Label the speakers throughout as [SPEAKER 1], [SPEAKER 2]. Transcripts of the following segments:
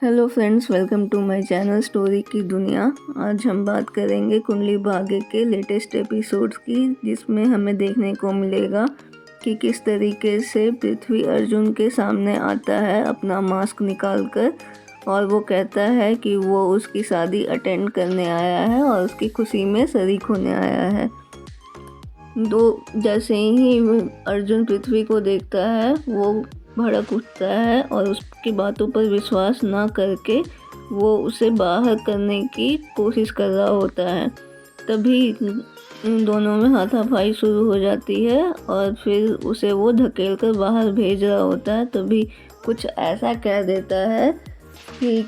[SPEAKER 1] Hello friends, welcome to my channel story की दुनिया। आज हम बात करेंगे कुंडली भाग्य के लेटेस्ट एपिसोड्स की, जिसमें हमें देखने को मिलेगा कि किस तरीके से पृथ्वी अर्जुन के सामने आता है अपना मास्क निकालकर, और वो कहता है कि वो उसकी शादी अटेंड करने आया है और उसकी खुशी में शरीक होने आया है। जैसे ही अर्जुन पृथ्वी को देखता है वो भड़क उठता है और उसकी बातों पर विश्वास ना करके वो उसे बाहर करने की कोशिश कर रहा होता है। तभी इन दोनों में हाथापाई शुरू हो जाती है और फिर उसे वो धकेल कर बाहर भेज रहा होता है। तभी कुछ ऐसा कह देता है कि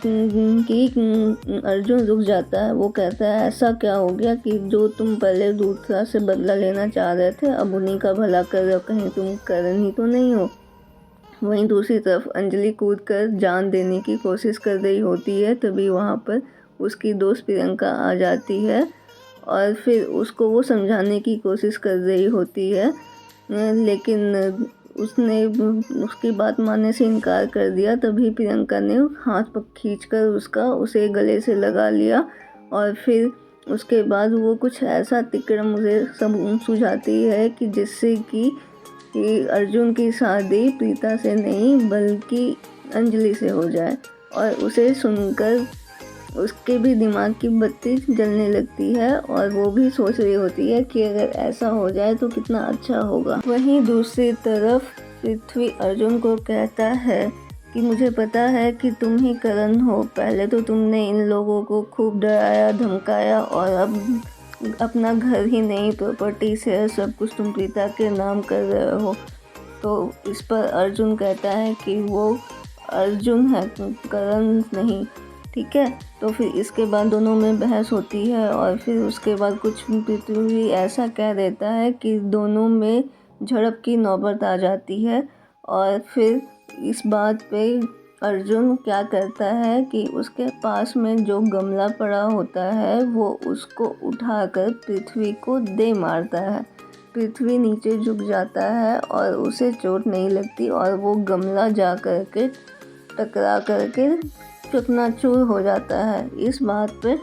[SPEAKER 1] अर्जुन रुक जाता है। वो कहता है, ऐसा क्या हो गया कि जो तुम पहले दूसरा से बदला लेना चाह रहे थे, अब उन्हीं का भला कर रहे हो, कहीं तुम करण ही तो नहीं हो। वहीं दूसरी तरफ अंजलि कूदकर जान देने की कोशिश कर रही होती है। तभी वहाँ पर उसकी दोस्त प्रियंका आ जाती है और फिर उसको वो समझाने की कोशिश कर रही होती है, लेकिन उसने उसकी बात मानने से इनकार कर दिया। तभी प्रियंका ने हाथ खींचकर उसे गले से लगा लिया और फिर उसके बाद वो कुछ ऐसा तिकड़म उसे सुझाती है कि जिससे कि अर्जुन की शादी प्रीता से नहीं बल्कि अंजलि से हो जाए। और उसे सुनकर उसके भी दिमाग की बत्ती जलने लगती है और वो भी सोच रही होती है कि अगर ऐसा हो जाए तो कितना अच्छा होगा। वहीं दूसरी तरफ पृथ्वी अर्जुन को कहता है कि मुझे पता है कि तुम ही करण हो। पहले तो तुमने इन लोगों को खूब डराया धमकाया और अब अपना घर ही नहीं, प्रॉपर्टी से सब कुछ तुम प्रीता के नाम कर रहे हो। तो इस पर अर्जुन कहता है कि वो अर्जुन है, करण नहीं, ठीक है। तो फिर इसके बाद दोनों में बहस होती है और फिर उसके बाद कुछ पृथ्वी ऐसा कह देता है कि दोनों में झड़प की नौबत आ जाती है। और फिर इस बात पे अर्जुन क्या करता है कि उसके पास में जो गमला पड़ा होता है वो उसको उठाकर पृथ्वी को दे मारता है। पृथ्वी नीचे झुक जाता है और उसे चोट नहीं लगती और वो गमला जा करके टकरा करके चकनाचूर हो जाता है। इस बात पे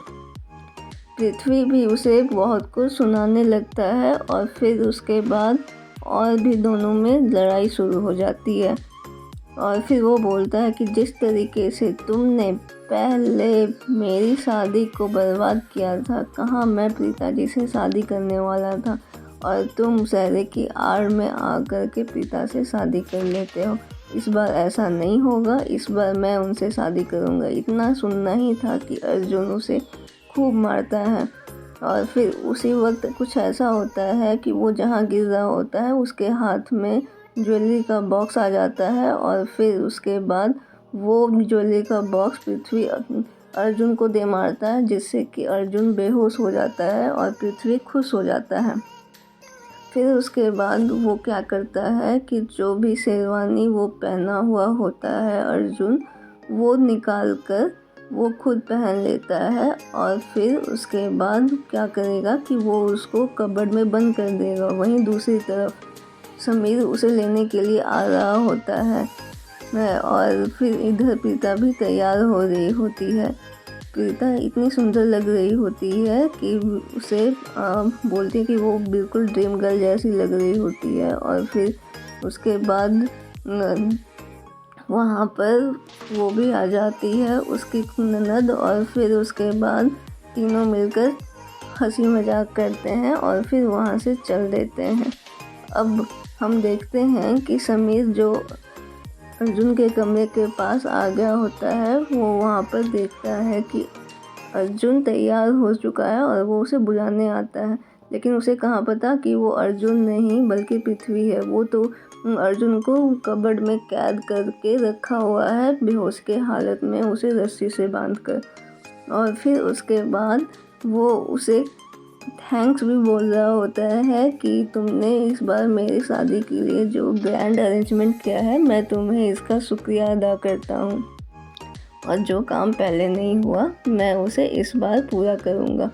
[SPEAKER 1] पृथ्वी भी उसे बहुत कुछ सुनाने लगता है और फिर उसके बाद और भी दोनों में लड़ाई शुरू हो जाती है। और फिर वो बोलता है कि जिस तरीके से तुमने पहले मेरी शादी को बर्बाद किया था, कहाँ मैं प्रीता जी से शादी करने वाला था और तुम सहरे की आड़ में आकर के प्रीता से शादी कर लेते हो। इस बार ऐसा नहीं होगा, इस बार मैं उनसे शादी करूँगा। इतना सुनना ही था कि अर्जुन उसे खूब मारता है। और फिर उसी वक्त कुछ ऐसा होता है कि वो जहाँ गिर रहा होता है उसके हाथ में ज्वेलरी का बॉक्स आ जाता है और फिर उसके बाद वो ज्वेलरी का बॉक्स पृथ्वी अर्जुन को दे मारता है, जिससे कि अर्जुन बेहोश हो जाता है और पृथ्वी खुश हो जाता है। फिर उसके बाद वो क्या करता है कि जो भी शेरवानी वो पहना हुआ होता है अर्जुन, वो निकाल कर वो खुद पहन लेता है और फिर उसके बाद क्या करेगा कि वो उसको कबर्ड में बंद कर देगा। वहीं दूसरी तरफ समीर उसे लेने के लिए आ रहा होता है और फिर इधर प्रीता भी तैयार हो रही होती है। प्रीता इतनी सुंदर लग रही होती है कि उसे बोलती है कि वो बिल्कुल ड्रीम गर्ल जैसी लग रही होती है। और फिर उसके बाद वहाँ पर वो भी आ जाती है, उसकी ननद, और फिर उसके बाद तीनों मिलकर हंसी मजाक करते हैं और फिर वहाँ से चल देते हैं। अब हम देखते हैं कि समीर जो अर्जुन के कमरे के पास आ गया होता है, वो वहाँ पर देखता है कि अर्जुन तैयार हो चुका है और वो उसे बुलाने आता है। लेकिन उसे कहाँ पता कि वो अर्जुन नहीं बल्कि पृथ्वी है। वो तो अर्जुन को कबर्ड में कैद करके रखा हुआ है बेहोश के हालत में, उसे रस्सी से बांधकर। और फिर उसके बाद वो उसे थैंक्स भी बोल रहा होता है कि तुमने इस बार मेरी शादी के लिए जो ग्रैंड अरेंजमेंट किया है, मैं तुम्हें इसका शुक्रिया अदा करता हूँ और जो काम पहले नहीं हुआ मैं उसे इस बार पूरा करूँगा।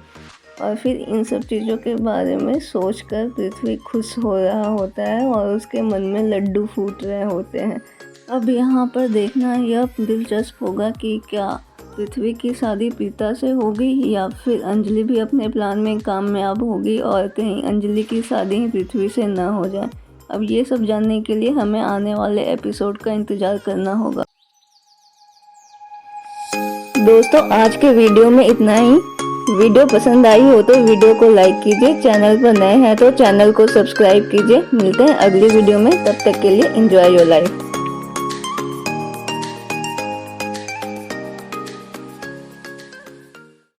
[SPEAKER 1] और फिर इन सब चीज़ों के बारे में सोचकर पृथ्वी खुश हो रहा होता है और उसके मन में लड्डू फूट रहे होते हैं। अब यहाँ पर देखना यह दिलचस्प होगा कि क्या पृथ्वी की शादी प्रीता से होगी या फिर अंजलि भी अपने प्लान में कामयाब होगी और कहीं अंजलि की शादी ही पृथ्वी से न हो जाए। अब ये सब जानने के लिए हमें आने वाले एपिसोड का इंतज़ार करना होगा। दोस्तों आज के वीडियो में इतना ही। वीडियो पसंद आई हो तो वीडियो को लाइक कीजिए, चैनल पर नए हैं तो चैनल को सब्सक्राइब कीजिए। मिलते हैं अगली वीडियो में, तब तक के लिए एंजॉय योर लाइफ।